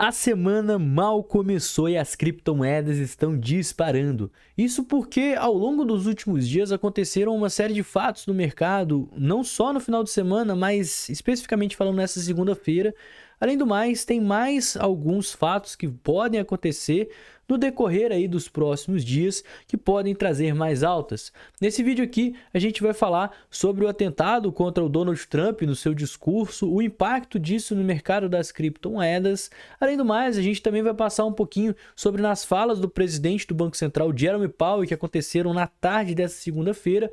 A semana mal começou e as criptomoedas estão disparando. Isso porque ao longo dos últimos dias aconteceram uma série de fatos no mercado, não só no final de semana, mas especificamente falando nessa segunda-feira. Além do mais, tem mais alguns fatos que podem acontecer no decorrer aí dos próximos dias que podem trazer mais altas. Nesse vídeo aqui, a gente vai falar sobre o atentado contra o Donald Trump no seu discurso, o impacto disso no mercado das criptomoedas. Além do mais, a gente também vai passar um pouquinho sobre nas falas do presidente do Banco Central, Jerome Powell, que aconteceram na tarde dessa segunda-feira,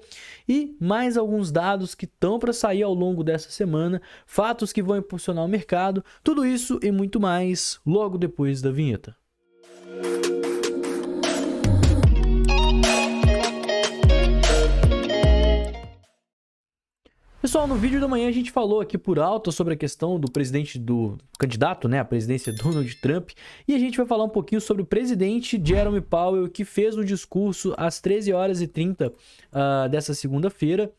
e mais alguns dados que estão para sair ao longo dessa semana, fatos que vão impulsionar o mercado, tudo isso e muito mais logo depois da vinheta. Pessoal, no vídeo da manhã a gente falou aqui por alto sobre a questão do candidato, né, à presidência Donald Trump, e a gente vai falar um pouquinho sobre o presidente Jerome Powell, que fez um discurso às 13h30 dessa segunda-feira,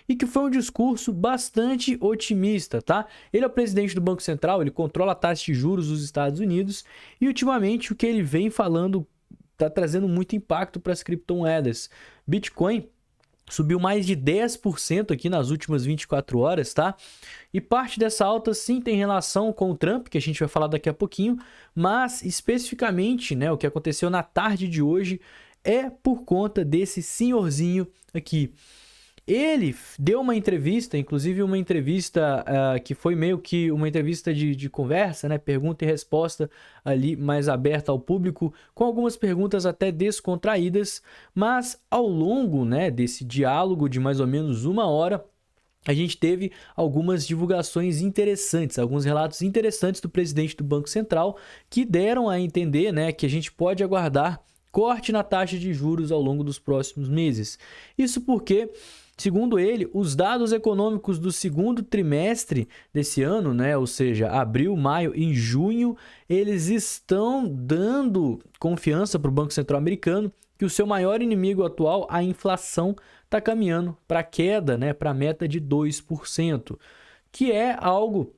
e que foi um discurso bastante otimista, tá? Ele é o presidente do Banco Central, ele controla a taxa de juros dos Estados Unidos, e ultimamente o que ele vem falando está trazendo muito impacto para as criptomoedas. Bitcoin subiu mais de 10% aqui nas últimas 24 horas, tá? E parte dessa alta sim tem relação com o Trump, que a gente vai falar daqui a pouquinho, mas especificamente, né, o que aconteceu na tarde de hoje é por conta desse senhorzinho aqui. Ele deu uma entrevista, inclusive uma entrevista que foi meio que uma entrevista de conversa, né? Pergunta e resposta ali mais aberta ao público, com algumas perguntas até descontraídas, mas ao longo, né, desse diálogo de mais ou menos uma hora, a gente teve algumas divulgações interessantes, alguns relatos interessantes do presidente do Banco Central que deram a entender, né, que a gente pode aguardar corte na taxa de juros ao longo dos próximos meses. Isso porque, segundo ele, os dados econômicos do segundo trimestre desse ano, né, ou seja, abril, maio e junho, eles estão dando confiança para o Banco Central americano que o seu maior inimigo atual, a inflação, está caminhando para queda, né, para a meta de 2%, que é algo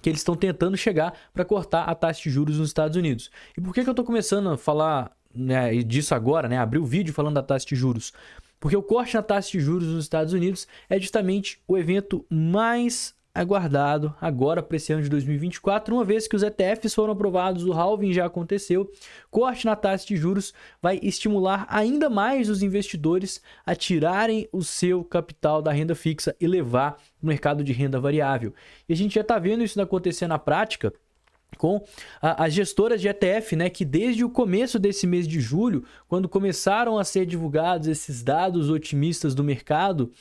que eles estão tentando chegar para cortar a taxa de juros nos Estados Unidos. E por que eu estou começando a falar, né, disso agora, né, abrir o vídeo falando da taxa de juros? Porque o corte na taxa de juros nos Estados Unidos é justamente o evento mais aguardado agora para esse ano de 2024, uma vez que os ETFs foram aprovados, o halving já aconteceu. Corte na taxa de juros vai estimular ainda mais os investidores a tirarem o seu capital da renda fixa e levar para o mercado de renda variável. E a gente já está vendo isso acontecer na prática com as gestoras de ETF, né, que desde o começo desse mês de julho, quando começaram a ser divulgados esses dados otimistas do mercado,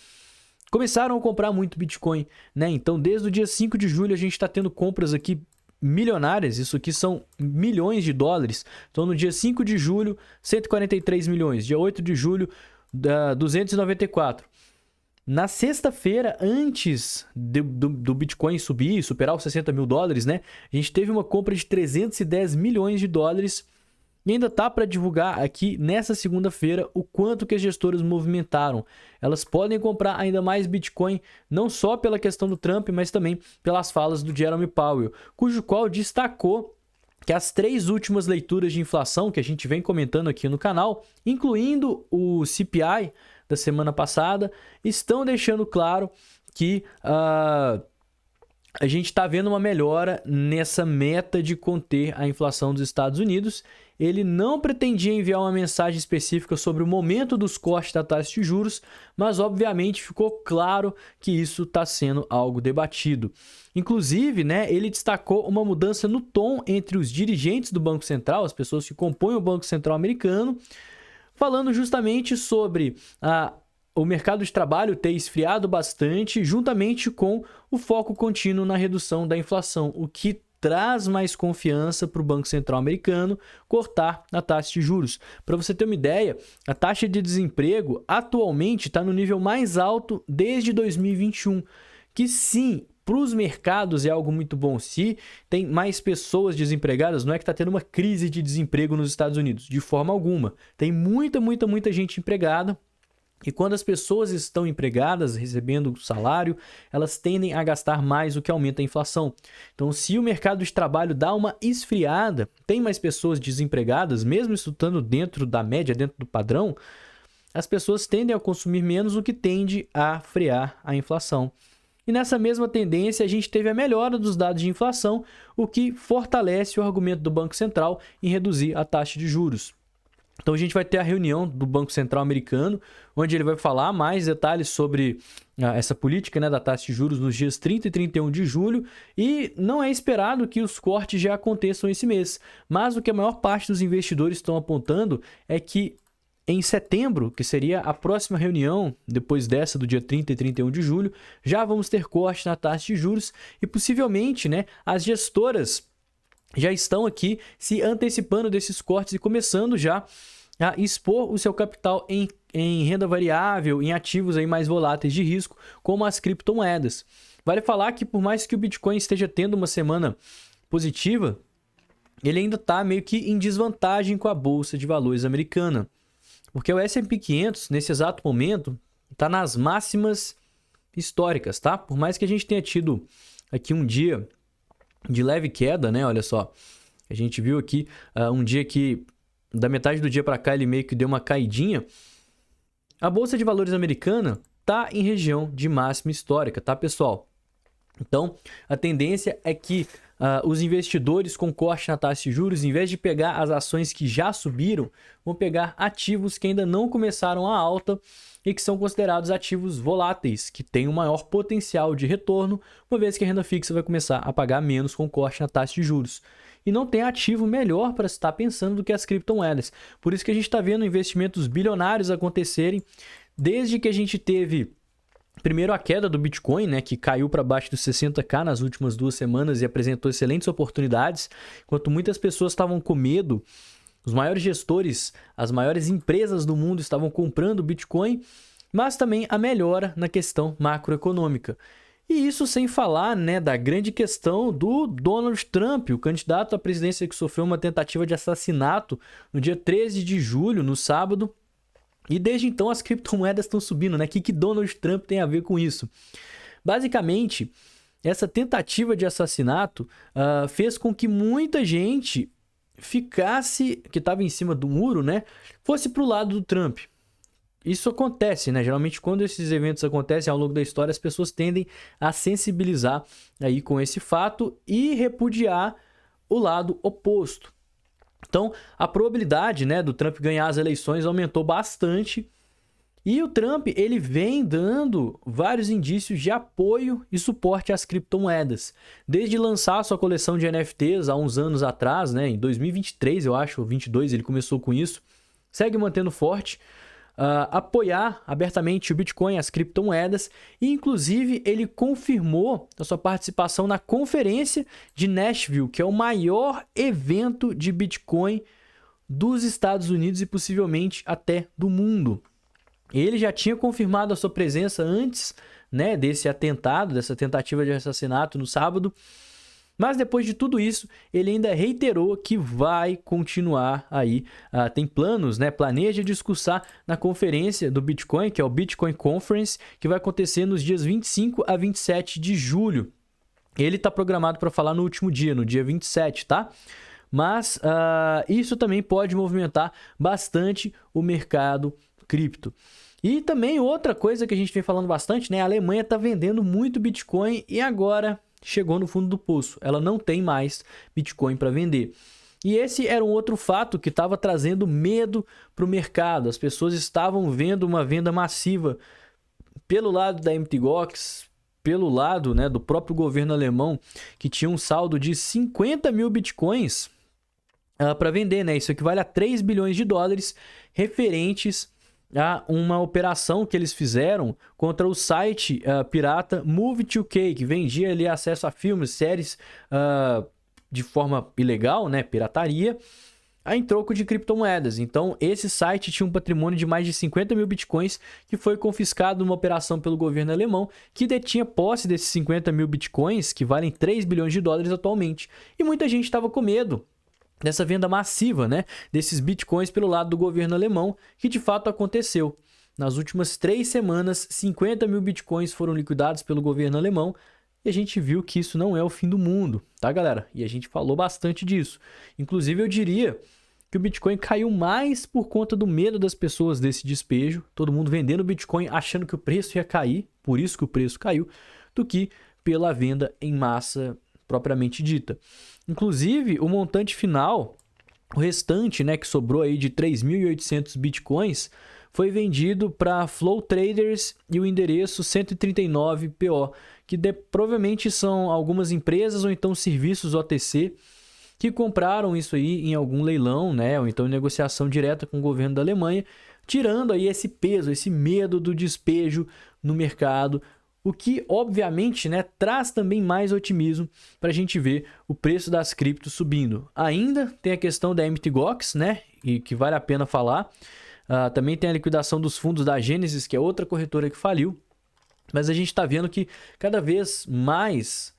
começaram a comprar muito Bitcoin, né? Então, desde o dia 5 de julho, a gente está tendo compras aqui milionárias, isso aqui são milhões de dólares. Então, no dia 5 de julho, 143 milhões, dia 8 de julho, 294. Na sexta-feira, antes do Bitcoin subir e superar os 60 mil dólares, né? A gente teve uma compra de 310 milhões de dólares e ainda tá para divulgar aqui nessa segunda-feira o quanto que as gestoras movimentaram. Elas podem comprar ainda mais Bitcoin, não só pela questão do Trump, mas também pelas falas do Jerome Powell, cujo qual destacou que as 3 últimas leituras de inflação que a gente vem comentando aqui no canal, incluindo o CPI da semana passada, estão deixando claro que a gente está vendo uma melhora nessa meta de conter a inflação dos Estados Unidos. Ele não pretendia enviar uma mensagem específica sobre o momento dos cortes da taxa de juros, mas obviamente ficou claro que isso está sendo algo debatido. Inclusive, né, ele destacou uma mudança no tom entre os dirigentes do Banco Central, as pessoas que compõem o Banco Central americano, falando justamente sobre o mercado de trabalho ter esfriado bastante, juntamente com o foco contínuo na redução da inflação, o que traz mais confiança para o Banco Central americano cortar a taxa de juros. Para você ter uma ideia, a taxa de desemprego atualmente está no nível mais alto desde 2021, que sim, para os mercados é algo muito bom. Se tem mais pessoas desempregadas, não é que está tendo uma crise de desemprego nos Estados Unidos, de forma alguma. Tem muita gente empregada. E quando as pessoas estão empregadas, recebendo salário, elas tendem a gastar mais, o que aumenta a inflação. Então, se o mercado de trabalho dá uma esfriada, tem mais pessoas desempregadas, mesmo estando dentro da média, dentro do padrão, as pessoas tendem a consumir menos, o que tende a frear a inflação. E nessa mesma tendência, a gente teve a melhora dos dados de inflação, o que fortalece o argumento do Banco Central em reduzir a taxa de juros. Então a gente vai ter a reunião do Banco Central americano, onde ele vai falar mais detalhes sobre essa política, né, da taxa de juros nos dias 30 e 31 de julho, e não é esperado que os cortes já aconteçam esse mês. Mas o que a maior parte dos investidores estão apontando é que em setembro, que seria a próxima reunião, depois dessa do dia 30 e 31 de julho, já vamos ter corte na taxa de juros e possivelmente, né, as gestoras já estão aqui se antecipando desses cortes e começando já a expor o seu capital em renda variável, em ativos aí mais voláteis de risco, como as criptomoedas. Vale falar que por mais que o Bitcoin esteja tendo uma semana positiva, ele ainda está meio que em desvantagem com a Bolsa de Valores americana. Porque o S&P 500, nesse exato momento, está nas máximas históricas, tá? Por mais que a gente tenha tido aqui um dia de leve queda, né? Olha só, a gente viu aqui um dia que da metade do dia para cá ele meio que deu uma caidinha. A Bolsa de Valores americana tá em região de máxima histórica, tá, pessoal? Então, a tendência é que os investidores com corte na taxa de juros, em vez de pegar as ações que já subiram, vão pegar ativos que ainda não começaram a alta e que são considerados ativos voláteis, que têm um maior potencial de retorno, uma vez que a renda fixa vai começar a pagar menos com corte na taxa de juros. E não tem ativo melhor para se estar pensando do que as criptomoedas. Por isso que a gente está vendo investimentos bilionários acontecerem desde que a gente teve primeiro a queda do Bitcoin, né, que caiu para baixo dos 60k nas últimas 2 semanas e apresentou excelentes oportunidades, enquanto muitas pessoas estavam com medo. Os maiores gestores, as maiores empresas do mundo estavam comprando Bitcoin, mas também a melhora na questão macroeconômica. E isso sem falar, né, da grande questão do Donald Trump, o candidato à presidência que sofreu uma tentativa de assassinato no dia 13 de julho, no sábado. E desde então as criptomoedas estão subindo, né? O que Donald Trump tem a ver com isso? Basicamente, essa tentativa de assassinato fez com que muita gente ficasse, que estava em cima do muro, né? Fosse para o lado do Trump. Isso acontece, né? Geralmente quando esses eventos acontecem ao longo da história, as pessoas tendem a sensibilizar aí com esse fato e repudiar o lado oposto. Então, a probabilidade, né, do Trump ganhar as eleições aumentou bastante. E o Trump, ele vem dando vários indícios de apoio e suporte às criptomoedas. Desde lançar sua coleção de NFTs há uns anos atrás, né, em 2023, eu acho, ou 2022, ele começou com isso. Segue mantendo forte. Apoiar abertamente o Bitcoin, as criptomoedas, e inclusive ele confirmou a sua participação na conferência de Nashville, que é o maior evento de Bitcoin dos Estados Unidos e possivelmente até do mundo. Ele já tinha confirmado a sua presença antes, né, desse atentado, dessa tentativa de assassinato no sábado. Mas depois de tudo isso, ele ainda reiterou que vai continuar aí. Tem planos, né? Planeja discursar na conferência do Bitcoin, que é o Bitcoin Conference, que vai acontecer nos dias 25 a 27 de julho. Ele está programado para falar no último dia, no dia 27, tá? Mas isso também pode movimentar bastante o mercado cripto. E também outra coisa que a gente vem falando bastante, né? A Alemanha está vendendo muito Bitcoin e agora chegou no fundo do poço. Ela não tem mais Bitcoin para vender. E esse era um outro fato que estava trazendo medo para o mercado. As pessoas estavam vendo uma venda massiva pelo lado da Mt. Gox, pelo lado, né, do próprio governo alemão, que tinha um saldo de 50 mil Bitcoins para vender, né? Isso equivale a 3 bilhões de dólares referentes a uma operação que eles fizeram contra o site pirata Move2K, que vendia ali acesso a filmes, séries de forma ilegal, né, pirataria, em troco de criptomoedas. Então, esse site tinha um patrimônio de mais de 50 mil bitcoins que foi confiscado numa operação pelo governo alemão, que detinha posse desses 50 mil bitcoins, que valem 3 bilhões de dólares atualmente. E muita gente estava com medo dessa venda massiva, né, desses bitcoins pelo lado do governo alemão, que de fato aconteceu. nas últimas 3 semanas, 50 mil bitcoins foram liquidados pelo governo alemão e a gente viu que isso não é o fim do mundo, tá, galera? E a gente falou bastante disso. Inclusive, eu diria que o Bitcoin caiu mais por conta do medo das pessoas desse despejo, todo mundo vendendo Bitcoin achando que o preço ia cair, por isso que o preço caiu, do que pela venda em massa propriamente dita. Inclusive, o montante final, o restante, né, que sobrou aí de 3.800 Bitcoins, foi vendido para Flow Traders e o endereço 139PO, que provavelmente são algumas empresas ou então serviços OTC que compraram isso aí em algum leilão, né, ou então em negociação direta com o governo da Alemanha, tirando aí esse peso, esse medo do despejo no mercado, o que obviamente, né, traz também mais otimismo para a gente ver o preço das criptos subindo. Ainda tem a questão da Mt. Gox, né, e que vale a pena falar. Também tem a liquidação dos fundos da Genesis, que é outra corretora que faliu, mas a gente está vendo que cada vez mais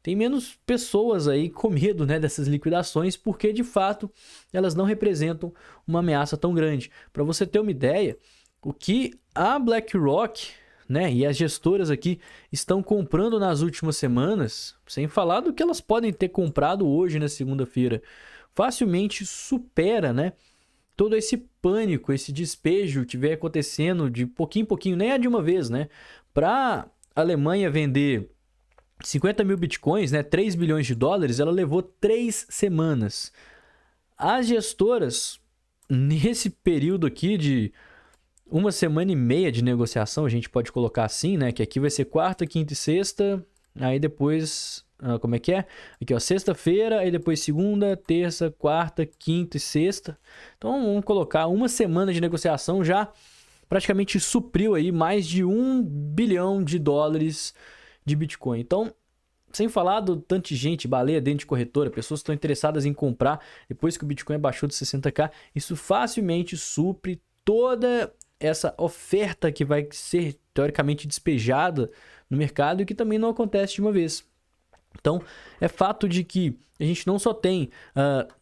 tem menos pessoas aí com medo, né, dessas liquidações, porque de fato elas não representam uma ameaça tão grande. Para você ter uma ideia, o que a BlackRock, né, e as gestoras aqui estão comprando nas últimas semanas, sem falar do que elas podem ter comprado hoje na segunda-feira, facilmente supera, né, todo esse pânico, esse despejo que vem acontecendo de pouquinho em pouquinho, nem é de uma vez, né? Para a Alemanha vender 50 mil bitcoins, né, 3 bilhões de dólares, ela levou 3 semanas. As gestoras, nesse período aqui de 1,5 semana de negociação, a gente pode colocar assim, né, que aqui vai ser quarta, quinta e sexta, aí depois, como é que é? Aqui, ó, sexta-feira, aí depois segunda, terça, quarta, quinta e sexta. Então, vamos colocar 1 semana de negociação já praticamente supriu aí mais de 1 bilhão de dólares de Bitcoin. Então, sem falar do tanto de gente, baleia dentro de corretora, pessoas que estão interessadas em comprar depois que o Bitcoin baixou de 60k, isso facilmente supre toda essa oferta que vai ser teoricamente despejada no mercado e que também não acontece de uma vez. Então, é fato de que a gente não só tem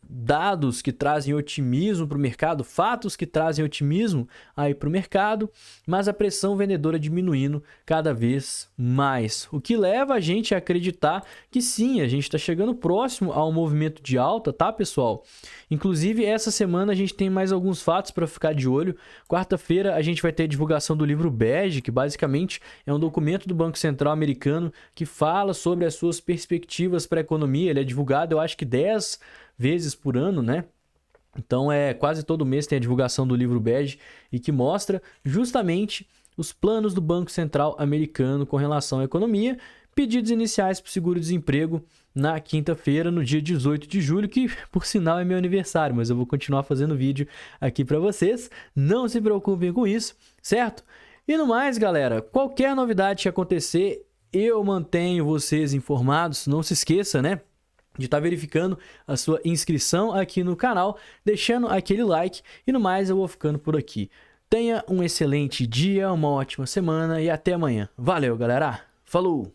dados que trazem otimismo para o mercado, fatos que trazem otimismo aí para o mercado, mas a pressão vendedora diminuindo cada vez mais. O que leva a gente a acreditar que sim, a gente está chegando próximo a um movimento de alta, tá, pessoal? Inclusive, essa semana a gente tem mais alguns fatos para ficar de olho. Quarta-feira a gente vai ter a divulgação do livro Bege, que basicamente é um documento do Banco Central americano que fala sobre as suas perspectivas para a economia. Ele é divulgado, eu acho que 10 vezes por ano, né? Então, quase todo mês tem a divulgação do livro Bege e que mostra justamente os planos do Banco Central americano com relação à economia. Pedidos iniciais para o seguro-desemprego na quinta-feira, no dia 18 de julho, que por sinal é meu aniversário, mas eu vou continuar fazendo vídeo aqui para vocês. Não se preocupem com isso, certo? E no mais, galera, qualquer novidade que acontecer, eu mantenho vocês informados. Não se esqueça, né, de estar verificando a sua inscrição aqui no canal, deixando aquele like e no mais eu vou ficando por aqui. Tenha um excelente dia, uma ótima semana e até amanhã. Valeu, galera! Falou!